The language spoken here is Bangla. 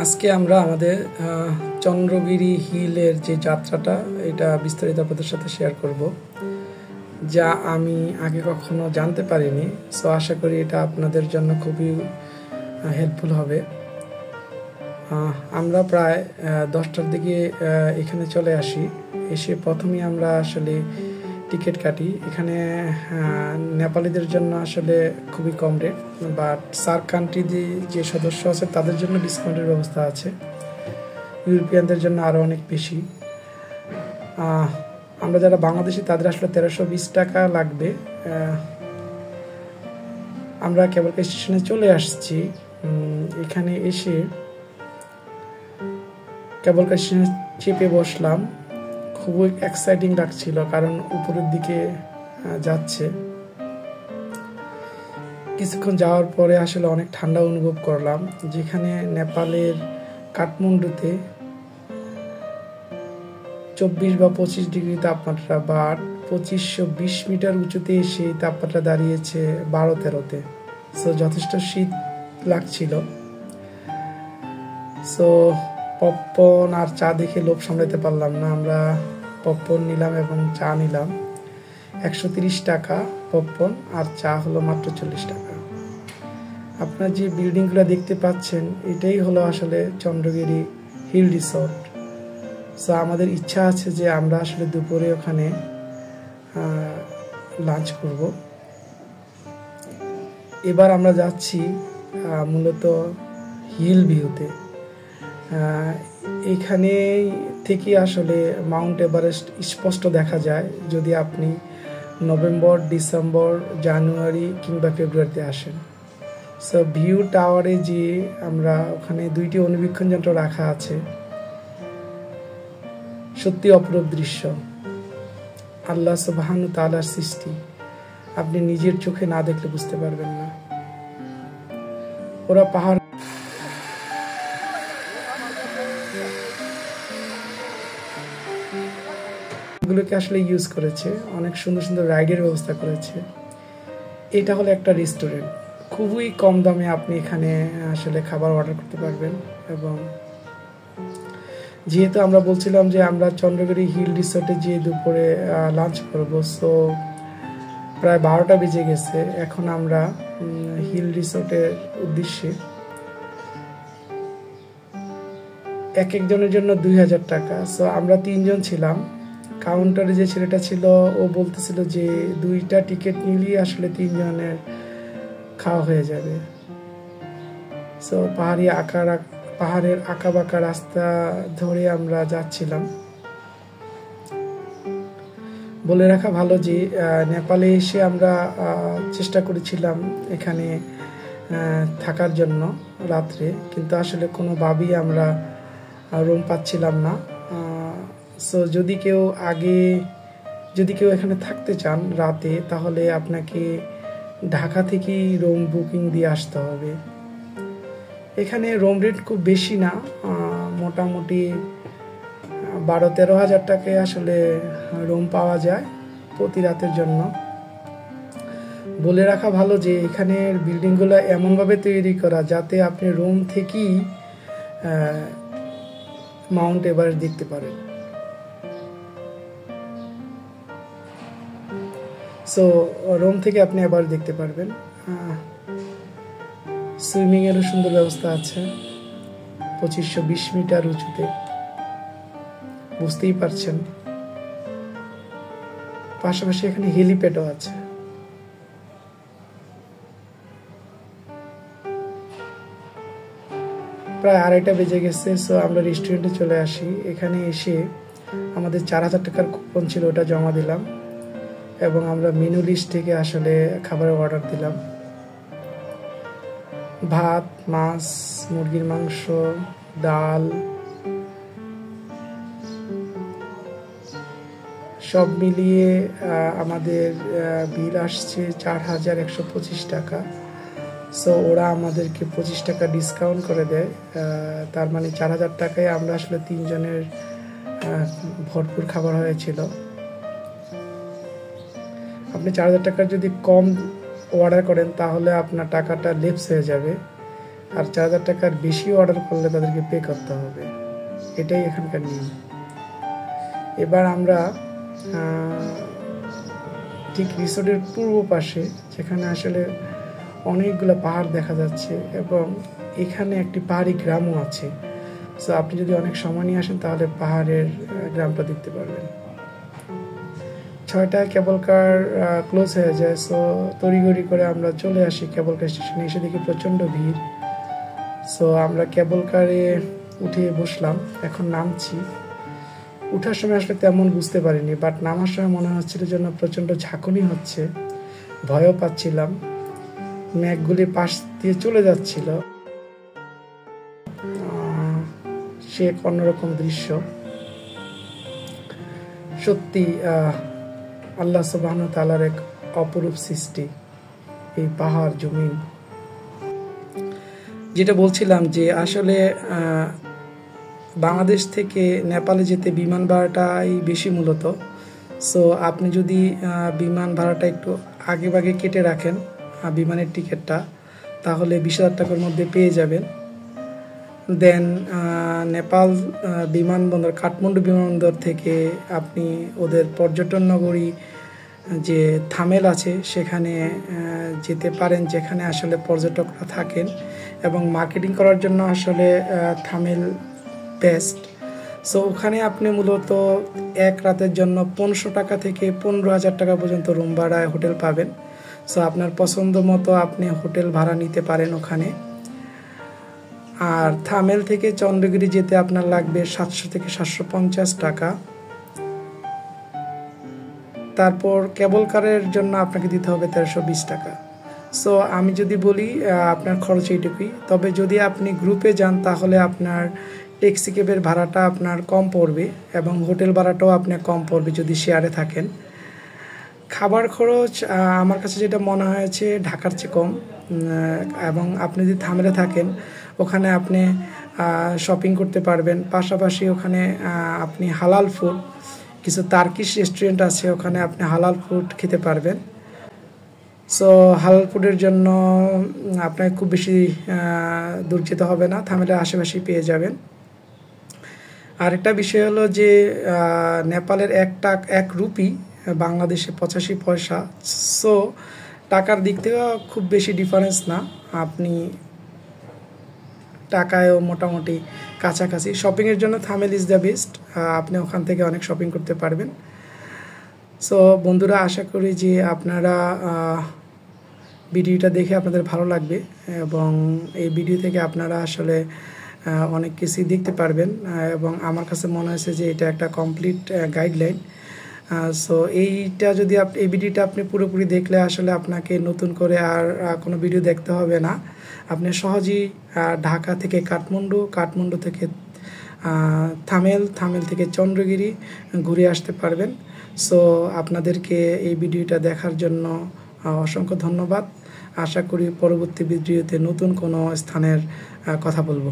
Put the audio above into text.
আজকে আমরা আমাদের চন্দ্রগিরি হিলের যে যাত্রাটা এটা বিস্তারিত আপনাদের সাথে শেয়ার করব, যা আমি আগে কখনো জানতে পারিনি। সো আশা করি এটা আপনাদের জন্য খুবই হেল্পফুল হবে। আমরা প্রায় 10টার দিকে এখানে চলে আসি। এসে প্রথমেই আমরা আসলে টিকিট কাটি। এখানে নেপালিদের জন্য আসলে খুবই কম রেট, বাট সার্ক কান্ট্রি যে সদস্য আছে তাদের জন্য ডিসকাউন্টের ব্যবস্থা আছে। ইউরোপিয়ানদের জন্য আরও অনেক বেশি। আমরা যারা বাংলাদেশি তাদের আসলে 1320 টাকা লাগবে। আমরা কেবল স্টেশনে চলে আসছি। এখানে এসে কেবল স্টেশনে চেপে বসলাম। খুবই এক্সাইটিং লাগছিল, কারণ উপরের দিকে যাচ্ছে। কিছুক্ষণ যাওয়ার পরে আসলে অনেক ঠান্ডা অনুভব করলাম, যেখানে নেপালের কাঠমান্ডুতে 24 বা 25 ডিগ্রি তাপমাত্রা, বা 2520 মিটার উঁচুতে এসে তাপমাত্রা দাঁড়িয়েছে 12-13-তে। সো যথেষ্ট শীত লাগছিল। সো পপকর্ন আর চা দেখে লোভ সামলাতে পারলাম না। আমরা পপকর্ন নিলাম এবং চা নিলাম। 130 টাকা পপকর্ন, আর চা হলো মাত্র 40 টাকা। আপনারা যে বিল্ডিংগুলো দেখতে পাচ্ছেন এটাই হলো আসলে চন্দ্রগিরি হিল রিসোর্ট। সো আমাদের ইচ্ছা আছে যে আমরা আসলে দুপুরে ওখানে লাঞ্চ করব। এবার আমরা যাচ্ছি মূলত হিল ভিউতে। এখানে থেকে আসলে মাউন্ট এভারেস্ট স্পষ্ট দেখা যায় যদি আপনি নভেম্বর, ডিসেম্বর, জানুয়ারি কিংবা ফেব্রুয়ারিতে আসেন। সো ভিউ টাওয়ারে যে আমরা ওখানে 2টি অনুবীক্ষণ যন্ত্র রাখা আছে। সত্যি অপরূপ দৃশ্য, আল্লাহ সুবহানাহু ওয়া তাআলার সৃষ্টি। আপনি নিজের চোখে না দেখলে বুঝতে পারবেন না। ওরা পাহাড় গুলোকে আসলে ইউজ করেছে, অনেক সুন্দর সুন্দর রাইডের ব্যবস্থা করেছে। এটা হলো একটা রেস্টুরেন্ট। খুবই কম দামে আপনি এখানে আসলে খাবার অর্ডার করতে পারবেন। এবং যেহেতু আমরা বলছিলাম যে আমরা চন্দ্রগিরি হিল রিসোর্টে গিয়ে দুপুরে লাঞ্চ করব, সো প্রায় 12টা বেজে গেছে। এখন আমরা হিল রিসোর্টের উদ্দেশ্যে। এক একজনের জন্য 2000 টাকা। সো আমরা 3 জন ছিলাম। কাউন্টারে যে ছেলেটা ছিল ও বলতেছিল যে 2টা টিকিট নিলেই আসলে 3 জনের খাওয়া হয়ে যাবে। সো পাহাড়ের আঁকাবাঁকা রাস্তা ধরে আমরা যাচ্ছিলাম। বলে রাখা ভালো যে নেপালে এসে আমরা চেষ্টা করেছিলাম এখানে থাকার জন্য রাত্রে, কিন্তু আসলে কোনোভাবেই আমরা রুম পাচ্ছিলাম না। সো যদি কেউ এখানে থাকতে চান রাতে, তাহলে আপনাকে ঢাকা থেকেই রুম বুকিং দিয়ে আসতে হবে। এখানে রুম রেট খুব বেশি না, মোটামুটি 12-13 হাজার টাকায় আসলে রুম পাওয়া যায় প্রতি রাতের জন্য। বলে রাখা ভালো যে এখানের বিল্ডিংগুলো এমনভাবে তৈরি করা যাতে আপনি রুম থেকেই মাউন্ট এভারেস্ট দেখতে পারেন। সো রুম থেকে আপনি আবার দেখতে পারবেন। সুইমিং এরও সুন্দর ব্যবস্থা আছে 2520 মিটার উঁচুতে, বুঝতেই পারছেন। পাশাপাশি এখানে হেলিপ্যাডও আছে। প্রায় 2:30টা বেজে গেছে। সো আমরা রেস্টুরেন্টে চলে আসি। এখানে এসে আমাদের 4000 টাকার কুপন ছিল, ওটা জমা দিলাম এবং আমরা মেনু লিস্ট থেকে আসলে খাবারের অর্ডার দিলাম। ভাত, মাছ, মুরগির মাংস, ডাল, সব মিলিয়ে আমাদের বিল আসছে 4125 টাকা। সো ওরা আমাদেরকে 25 টাকা ডিসকাউন্ট করে দেয়। তার মানে 4000 টাকায় আমরা আসলে 3 জনের ভরপুর খাবার হয়েছিল। আপনি 4000 টাকার যদি কম অর্ডার করেন তাহলে আপনার টাকাটা লেপস হয়ে যাবে। আর 4,000 টাকার বেশি অর্ডার করলে তাদেরকে পে করতে হবে, এটাই এখানকার নিয়ম। এবার আমরা ঠিক রিসোর্টের পূর্ব পাশে, যেখানে আসলে অনেকগুলো পাহাড় দেখা যাচ্ছে এবং এখানে একটি পাহাড়ি গ্রামও আছে। সো আপনি যদি অনেক সময় নিয়ে আসেন তাহলে পাহাড়ের গ্রামটা দেখতে পারবেন। 6টায় কেবল কার ক্লোজ হয়ে যায়। সো তড়িঘড়ি করে আমরা চলে আসি কেবল কার স্টেশনে। এসে দেখি প্রচণ্ড ভিড়। সো আমরা কেবল কারে উঠে বসলাম, এখন নামছি। উঠার সময় আসলে তেমন বুঝতে পারিনি, বাট নামার সময় মনে হচ্ছিল যেন প্রচণ্ড ঝাঁকুনি হচ্ছে, ভয়ও পাচ্ছিলাম। মেঘগুলি পাশ দিয়ে চলে যাচ্ছিল, সে এক অন্যরকম দৃশ্য। সত্যি আল্লাহ সুবহানাহু ওয়া তাআলার এক অপরূপ সৃষ্টি এই পাহাড় জমিন। যেটা বলছিলাম যে আসলে বাংলাদেশ থেকে নেপালে যেতে বিমান ভাড়াটাই বেশি মূলত। সো আপনি যদি বিমান ভাড়াটা একটু আগে ভাগে কেটে রাখেন বিমানের টিকিটটা, তাহলে 20,000 টাকার মধ্যে পেয়ে যাবেন। দেন নেপাল বিমানবন্দর, কাঠমান্ডু বিমানবন্দর থেকে আপনি ওদের পর্যটন নগরী যে থামেল আছে সেখানে যেতে পারেন, যেখানে আসলে পর্যটকরা থাকেন এবং মার্কেটিং করার জন্য আসলে থামেল বেস্ট। সো ওখানে আপনি মূলত এক রাতের জন্য 500 টাকা থেকে 15,000 টাকা পর্যন্ত রুম ভাড়ায় হোটেল পাবেন। সো আপনার পছন্দ মতো আপনি হোটেল ভাড়া নিতে পারেন ওখানে। আর থামেল থেকে চন্দ্রগিরি যেতে আপনার লাগবে 700 থেকে 750 টাকা। তারপর কেবল কারের জন্য আপনাকে দিতে হবে 1320 টাকা। সো আমি যদি বলি আপনার খরচ এইটুকুই। তবে যদি আপনি গ্রুপে যান তাহলে আপনার ট্যাক্সি ক্যাবের ভাড়াটা আপনার কম পড়বে এবং হোটেল ভাড়াটাও আপনার কম পড়বে যদি শেয়ারে থাকেন। খাবার খরচ আমার কাছে যেটা মনে হয়েছে ঢাকার চেয়ে কম। এবং আপনি যদি থামেলে থাকেন ওখানে আপনি শপিং করতে পারবেন, পাশাপাশি ওখানে আপনি হালাল ফুড, কিছু তার্কিশ রেস্টুরেন্ট আছে, ওখানে আপনি হালাল ফুড খেতে পারবেন। সো হালাল ফুডের জন্য আপনাকে খুব বেশি দূর যেতে হবে না, থামেলের আশেপাশেই পেয়ে যাবেন। আরেকটা বিষয় হলো যে নেপালের এক রুপি বাংলাদেশে 85 পয়সা। সো টাকার দিক থেকেও খুব বেশি ডিফারেন্স না, আপনি টাকায়ও মোটামুটি কাছাকাছি। শপিংয়ের জন্য থামেল ইজ দ্য বেস্ট, আপনি ওখান থেকে অনেক শপিং করতে পারবেন। সো বন্ধুরা, আশা করি যে আপনারা ভিডিওটা দেখে আপনাদের ভালো লাগবে এবং এই ভিডিও থেকে আপনারা আসলে অনেক কিছুই দেখতে পারবেন এবং আমার কাছে মনে হয়েছে যে এটা একটা কমপ্লিট গাইডলাইন। সো এইটা যদি এই ভিডিওটা আপনি পুরোপুরি দেখলে আসলে আপনাকে নতুন করে আর কোনো ভিডিও দেখতে হবে না। আপনি সহজেই ঢাকা থেকে কাঠমান্ডু থেকে থামেল থেকে চন্দ্রগিরি ঘুরে আসতে পারবেন। সো আপনাদেরকে এই ভিডিওটা দেখার জন্য অসংখ্য ধন্যবাদ। আশা করি পরবর্তী ভিডিওতে নতুন কোনো স্থানের কথা বলবো।